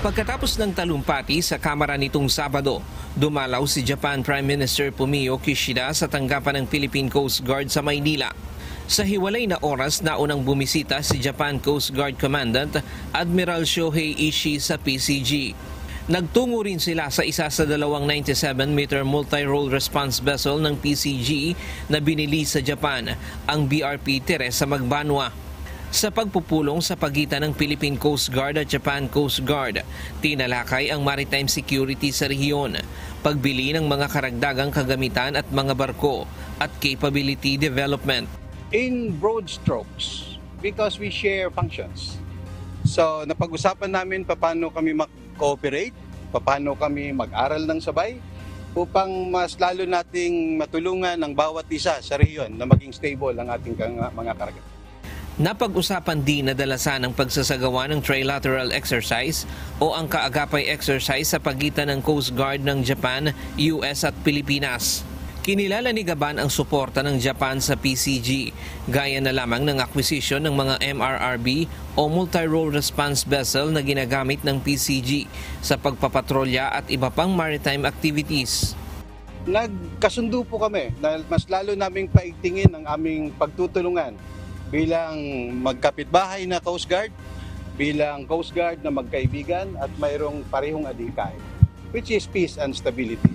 Pagkatapos ng talumpati sa Kamara nitong Sabado, dumalaw si Japan Prime Minister Fumio Kishida sa tanggapan ng Philippine Coast Guard sa Maynila. Sa hiwalay na oras, naunang bumisita si Japan Coast Guard Commandant Admiral Shohei Ishii sa PCG. Nagtungo rin sila sa isa sa dalawang 97-meter multi-role response vessel ng PCG na binili sa Japan, ang BRP Teresa Magbanwa. Sa pagpupulong sa pagitan ng Philippine Coast Guard at Japan Coast Guard, tinalakay ang maritime security sa rehiyon, pagbili ng mga karagdagang kagamitan at mga barko, at capability development. In broad strokes, because we share functions. So napag-usapan namin paano kami mag-cooperate, paano kami mag-aral ng sabay, upang mas lalo nating matulungan ang bawat isa sa rehiyon na maging stable ang ating mga karagatan. Napag-usapan din na dalasan ang pagsasagawa ng trilateral exercise o ang kaagapay exercise sa pagitan ng Coast Guard ng Japan, US at Pilipinas. Kinilala ni Gaban ang suporta ng Japan sa PCG, gaya na lamang ng acquisition ng mga MRRB o multi-role response vessel na ginagamit ng PCG sa pagpapatrolya at iba pang maritime activities. Nagkasundo po kami na mas lalo naming paigtingin ang aming pagtutulungan bilang magkapitbahay na Coast Guard, bilang Coast Guard na magkaibigan at mayroong parehong adhikain, which is peace and stability.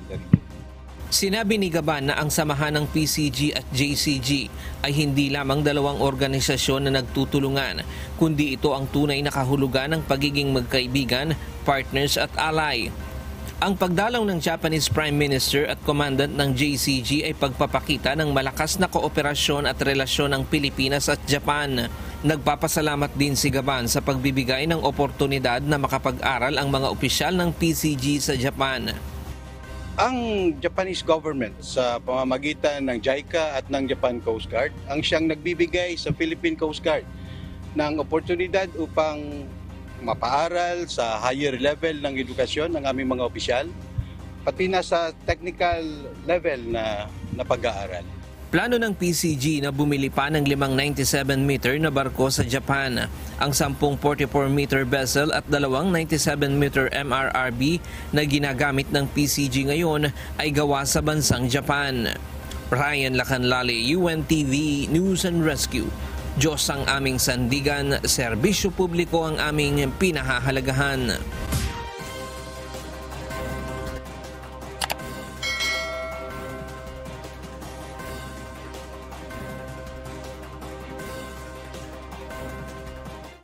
Sinabi ni Gaban na ang samahan ng PCG at JCG ay hindi lamang dalawang organisasyon na nagtutulungan, kundi ito ang tunay na kahulugan ng pagiging magkaibigan, partners at ally. Ang pagdalaw ng Japanese Prime Minister at Commandant ng JCG ay pagpapakita ng malakas na kooperasyon at relasyon ng Pilipinas at Japan. Nagpapasalamat din si Gaban sa pagbibigay ng oportunidad na makapag-aral ang mga opisyal ng PCG sa Japan. Ang Japanese government sa pamamagitan ng JICA at ng Japan Coast Guard ang siyang nagbibigay sa Philippine Coast Guard ng oportunidad upang mapaaral sa higher level ng edukasyon ng aming mga opisyal, pati na sa technical level na pag-aaral. Plano ng PCG na bumili pa ng 5 97-meter na barko sa Japan, ang 10 44-meter vessel at 2 97-meter MRRB na ginagamit ng PCG ngayon ay gawa sa bansang Japan. Ryan Lacanlale, UNTV News and Rescue. Diyos ang aming sandigan, serbisyo publiko ang aming pinahahalagahan.